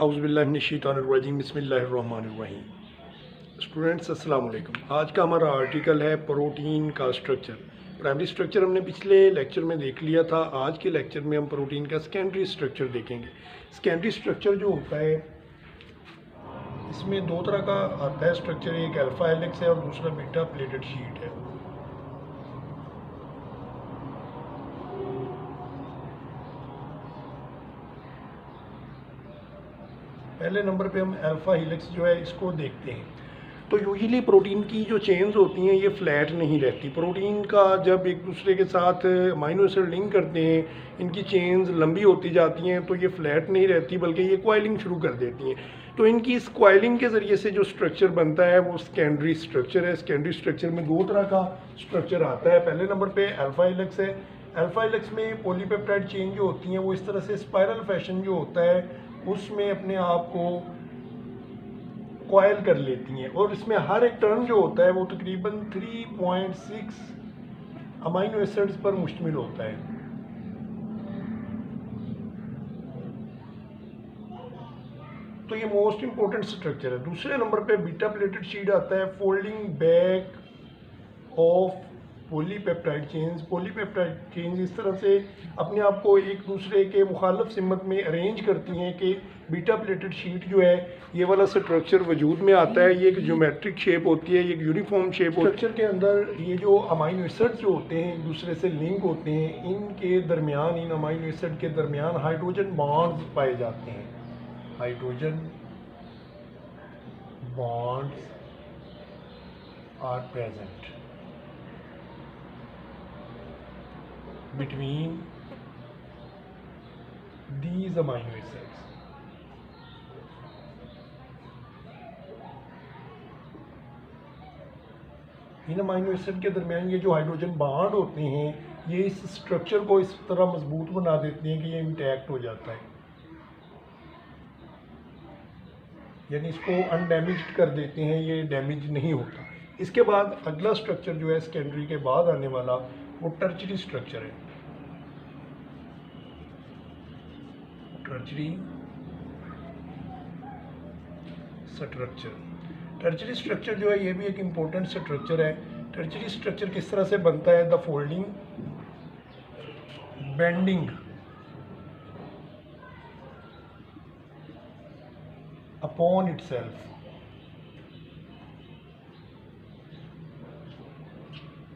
औज़ुबिल्लाहिमिनश्शैतानिर्रजीम बिस्मिल्लाहिर्रहमानिर्रहीम। स्टूडेंट्स अस्सलाम वालेकुम। आज का हमारा आर्टिकल है प्रोटीन का स्ट्रक्चर। प्राइमरी स्ट्रक्चर हमने पिछले लेक्चर में देख लिया था। आज के लेक्चर में हम प्रोटीन का सेकेंडरी स्ट्रक्चर देखेंगे। सेकेंडरी स्ट्रक्चर जो होता है इसमें दो तरह का आता है स्ट्रक्चर, एक अल्फा हेलिक्स है और दूसरा बीटा प्लेटेड शीट है। पहले नंबर पे हम अल्फा हेलिक्स जो है इसको देखते हैं। तो यूजुअली प्रोटीन की जो चेन्स होती हैं ये फ्लैट नहीं रहती। प्रोटीन का जब एक दूसरे के साथ अमीनो एसिड लिंक करते हैं, इनकी चेन्स लंबी होती जाती हैं तो ये फ्लैट नहीं रहती बल्कि ये कॉइलिंग शुरू कर देती हैं। तो इनकी इस कॉइलिंग के ज़रिए से जो स्ट्रक्चर बनता है वो सेकेंडरी स्ट्रक्चर है। सेकेंडरी स्ट्रक्चर में दो तरह का स्ट्रक्चर आता है। पहले नंबर पे अल्फा हेलिक्स है। अल्फा हेलिक्स में पॉलीपेप्टाइड चेन जो होती हैं वो इस तरह से स्पाइरल फैशन जो होता है उसमें अपने आप को कॉयल कर लेती हैं और इसमें हर एक टर्न जो होता है वो तकरीबन 3.6 अमीनो एसिड्स पर मुश्तमिल होता है। तो ये मोस्ट इंपॉर्टेंट स्ट्रक्चर है। दूसरे नंबर पे बीटा प्लेटेड शीट आता है। Folding back of polypeptide chains. Polypeptide chains इस तरह से अपने आप को एक दूसरे के मुखालफ सिमत में अरेंज करती हैं कि बीटा प्लेटेड शीट जो है ये वाला स्ट्रक्चर वजूद में आता है। ये एक ज्योमेट्रिक शेप होती है, ये एक यूनिफॉर्म शेप होती है। स्ट्रक्चर के अंदर ये जो अमीनो एसिड्स जो होते हैं एक दूसरे से लिंक होते हैं, इनके दरमियान, इन अमीनो एसिड के दरमियान हाइड्रोजन बॉन्ड्स पाए जाते हैं। Hydrogen bonds are present between these amino acids। इन अमीनो एसिड के दरमियान ये जो हाइड्रोजन बॉन्ड होते हैं ये इस स्ट्रक्चर को इस तरह मजबूत बना देते हैं कि ये इंटैक्ट हो जाता है, यानी इसको अनडैमेज्ड कर देते हैं, ये डैमेज नहीं होता। इसके बाद अगला स्ट्रक्चर जो है सेकेंडरी के बाद आने वाला वो टर्चरी स्ट्रक्चर है। टर्चरी स्ट्रक्चर, टर्चरी स्ट्रक्चर जो है ये भी एक इम्पोर्टेंट स्ट्रक्चर है। टर्चरी स्ट्रक्चर किस तरह से बनता है? The folding, bending upon itself.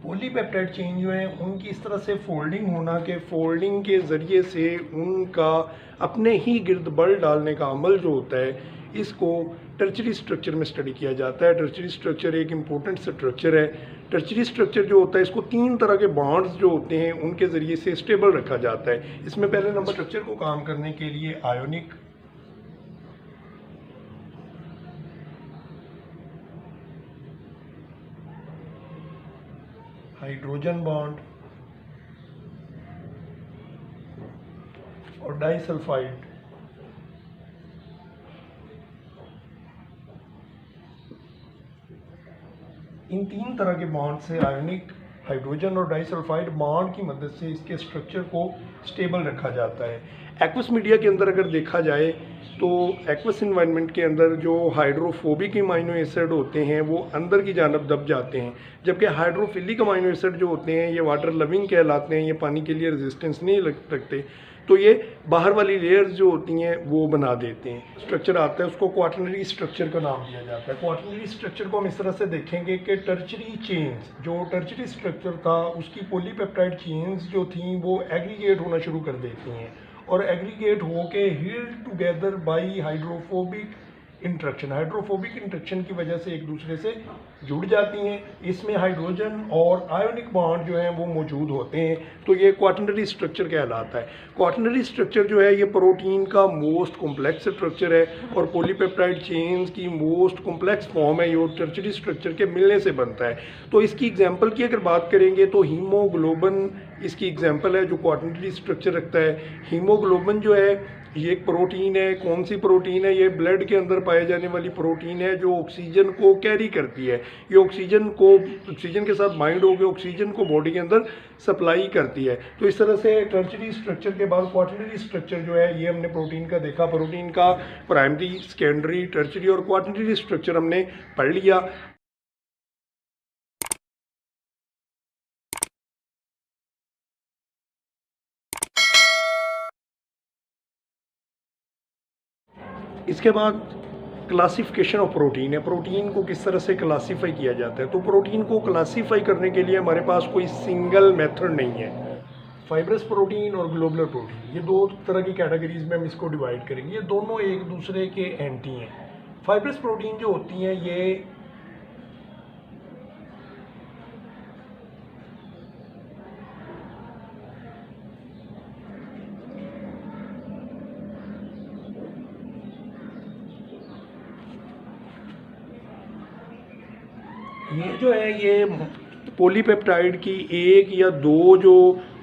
Polypeptide chain जो है उनकी इस तरह से फोल्डिंग होना कि फोल्डिंग के ज़रिए से उनका अपने ही गिर्द बल डालने का अमल जो होता है इसको टर्चरी स्ट्रक्चर में स्टडी किया जाता है। टर्चरी स्ट्रक्चर एक इम्पोर्टेंट स्ट्रक्चर है। टर्चरी स्ट्रक्चर जो होता है इसको तीन तरह के बॉन्ड्स जो होते हैं उनके ज़रिए से स्टेबल रखा जाता है। इसमें पहले नंबर स्ट्रक्चर को काम करने के लिए आयोनिक, हाइड्रोजन बॉन्ड और डाइसल्फाइड, इन तीन तरह के बॉन्ड से, आयोनिक, हाइड्रोजन और डाइसल्फाइड बॉन्ड की मदद से इसके स्ट्रक्चर को स्टेबल रखा जाता है। एक्वस मीडिया के अंदर अगर देखा जाए तो एक्वस इन्वायरमेंट के अंदर जो हाइड्रोफोबिक अमीनो एसिड होते हैं वो अंदर की जानब दब जाते हैं, जबकि हाइड्रोफिलिक अमीनो एसिड जो होते हैं ये वाटर लविंग कहलाते हैं, ये पानी के लिए रेजिस्टेंस नहीं रखते, तो ये बाहर वाली लेयर्स जो होती हैं वो बना देते हैं। स्ट्रक्चर आता है उसको क्वाटरनरी स्ट्रक्चर का नाम दिया जाता है। क्वाटरनरी स्ट्रक्चर को हम इस तरह से देखेंगे कि टर्चरी चेन्स, जो टर्चरी स्ट्रक्चर था उसकी पॉलीपेप्टाइड चेन्स जो थी वो एग्रीगेट होना शुरू कर देती हैं और एग्रीगेट होके held together by hydrophobic interaction. Hydrophobic interaction की वजह से एक दूसरे से जुड़ जाती हैं। इसमें हाइड्रोजन और आयोनिक बॉन्ड जो हैं वो मौजूद होते हैं, तो ये क्वाटरनरी स्ट्रक्चर कहलाता है। क्वाटरनरी स्ट्रक्चर जो है ये प्रोटीन का मोस्ट कॉम्प्लेक्स स्ट्रक्चर है और पॉलीपेप्टाइड चेन्स की मोस्ट कॉम्प्लेक्स फॉर्म है। ये टर्चरी स्ट्रक्चर के मिलने से बनता है। तो इसकी एग्जांपल की अगर बात करेंगे तो हीमोग्लोबिन इसकी एग्जांपल है जो क्वाटरनरी स्ट्रक्चर रखता है। हीमोग्लोबिन जो है ये एक प्रोटीन है। कौन सी प्रोटीन है? ये ब्लड के अंदर पाए जाने वाली प्रोटीन है जो ऑक्सीजन को कैरी करती है। ये ऑक्सीजन के साथ बाइंड होकर ऑक्सीजन को बॉडी के अंदर सप्लाई करती है। तो इस तरह से टर्शियरी स्ट्रक्चर के बाद क्वाटरनरी स्ट्रक्चर जो है ये हमने प्रोटीन का देखा। प्रोटीन का प्राइमरी, सेकेंडरी, टर्शियरी और क्वाटरनरी स्ट्रक्चर हमने पढ़ लिया। इसके बाद क्लासिफिकेशन ऑफ प्रोटीन है। प्रोटीन को किस तरह से क्लासीफाई किया जाता है? तो प्रोटीन को क्लासीफाई करने के लिए हमारे पास कोई सिंगल मेथड नहीं है। फाइब्रस प्रोटीन और ग्लोबुलर प्रोटीन, ये दो तरह की कैटेगरीज में हम इसको डिवाइड करेंगे। ये दोनों एक दूसरे के एंटी हैं। फाइब्रस प्रोटीन जो होती हैं ये जो है ये पॉलीपेप्टाइड की एक या दो जो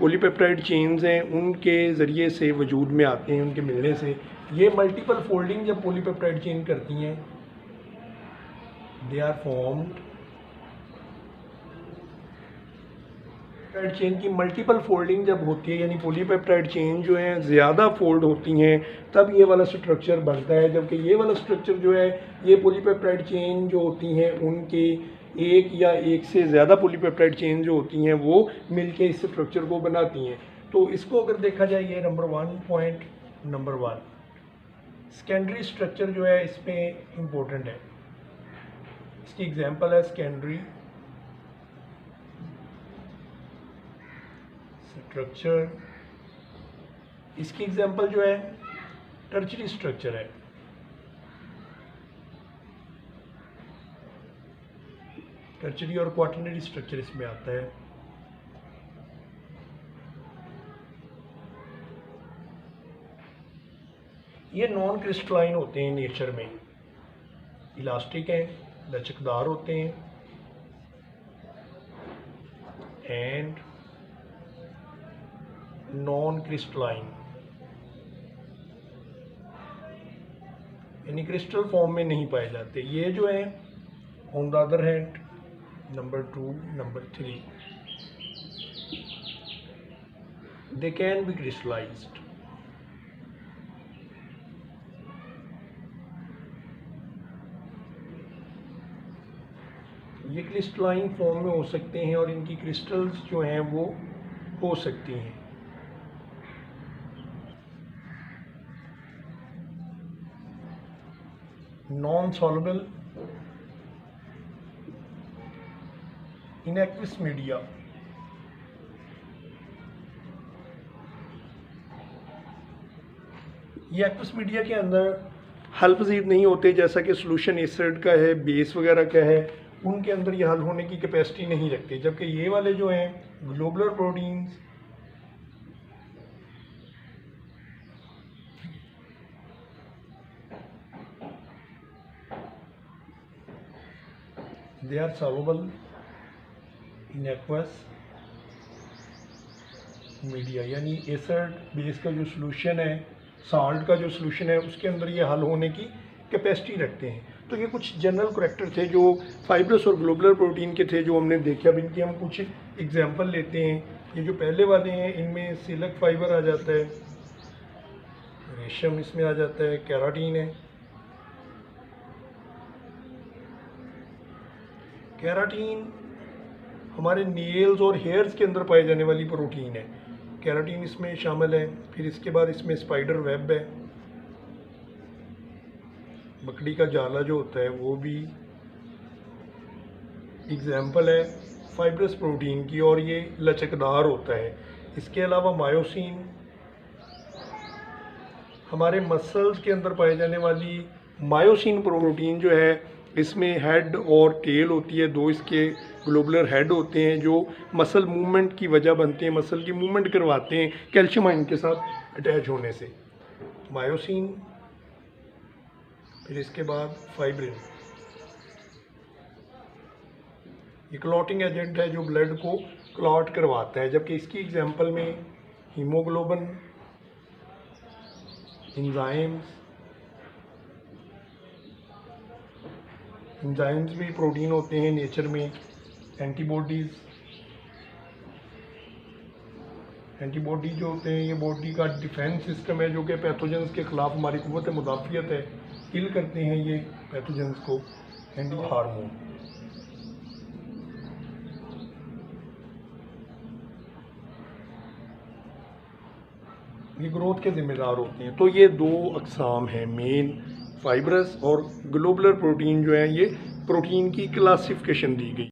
पॉलीपेप्टाइड चेन्स हैं उनके ज़रिए से वजूद में आते हैं, उनके मिलने से। ये मल्टीपल फोल्डिंग जब पॉलीपेप्टाइड चेन करती हैं, they are formed. Peptide chain की मल्टीपल फोल्डिंग जब होती है, यानी पॉलीपेप्टाइड चेन जो है ज़्यादा फोल्ड होती हैं, तब ये वाला स्ट्रक्चर बनता है। जबकि ये वाला स्ट्रक्चर जो है, ये पॉलीपेप्टाइड चेन जो होती हैं उनके एक या एक से ज़्यादा पॉलीपेप्टाइड चेन जो होती हैं वो मिलके इस स्ट्रक्चर को बनाती हैं। तो इसको अगर देखा जाए, ये पॉइंट नंबर 1 सेकेंडरी स्ट्रक्चर जो है इसमें इम्पोर्टेंट है। इसकी एग्जांपल है सेकेंडरी स्ट्रक्चर। इसकी एग्जांपल जो है टर्शियरी स्ट्रक्चर है। टर्शियरी और क्वाटरनरी स्ट्रक्चर इसमें आता है। ये नॉन क्रिस्टलाइन होते हैं नेचर में, इलास्टिक हैं, लचकदार होते हैं एंड नॉन क्रिस्टलाइन, यानी क्रिस्टल फॉर्म में नहीं पाए जाते। ये जो है on the other hand number 2, number 3 they can be crystallized। ये क्रिस्टलाइन फॉर्म में हो सकते हैं और इनकी क्रिस्टल्स जो हैं वो हो सकती हैं। Non soluble in aqueous media. ये एक्विस मीडिया के अंदर हल पजीर नहीं होते, जैसा कि सोल्यूशन एसिड का है, बेस वगैरह का है, उनके अंदर ये हल होने की कैपेसिटी नहीं रखते। जबकि ये वाले जो हैं globular proteins, they are soluble in aqueous media, यानी एसिड बेस का जो सोल्यूशन है, साल्ट का जो सोल्यूशन है, उसके अंदर ये हल होने की कैपेसिटी रखते हैं। तो ये कुछ जनरल करैक्टर थे जो फाइब्रस और ग्लोबुलर प्रोटीन के थे, जो हमने देखे। अब इनकी हम कुछ एग्जांपल लेते हैं। ये जो पहले वाले हैं इनमें सिल्क फाइबर आ जाता है, रेशम इसमें आ जाता है, केराटिन है। केराटिन हमारे नेल्स और हेयर्स के अंदर पाई जाने वाली प्रोटीन है, केराटिन इसमें शामिल है। फिर इसके बाद इसमें स्पाइडर वेब है, मकड़ी का जाला जो होता है वो भी एग्जाम्पल है फाइब्रस प्रोटीन की, और ये लचकदार होता है। इसके अलावा मायोसिन, हमारे मसल्स के अंदर पाई जाने वाली मायोसिन प्रोटीन जो है, इसमें हेड और टेल होती है, दो इसके ग्लोबुलर हेड होते हैं जो मसल मूवमेंट की वजह बनते हैं, मसल की मूवमेंट करवाते हैं कैल्शियम आयन के साथ अटैच होने से, मायोसिन। फिर इसके बाद फाइब्रिन, ये क्लॉटिंग एजेंट है जो ब्लड को क्लॉट करवाता है। जबकि इसकी एग्जांपल में हीमोग्लोबिन, एंजाइम्स भी प्रोटीन होते हैं नेचर में। एंटीबॉडी जो होते हैं ये बॉडी का डिफेंस सिस्टम है जो कि पैथोजेंस के ख़िलाफ़ हमारी क़ुव्वत मुदाफ़ियत है, किल करते हैं ये पैथोजेंस को। एंटी हार्मोन ये ग्रोथ के ज़िम्मेदार होते हैं। तो ये दो अक़साम हैं मेन, फाइब्रस और ग्लोबुलर प्रोटीन जो है, ये प्रोटीन की क्लासिफिकेशन दी गई।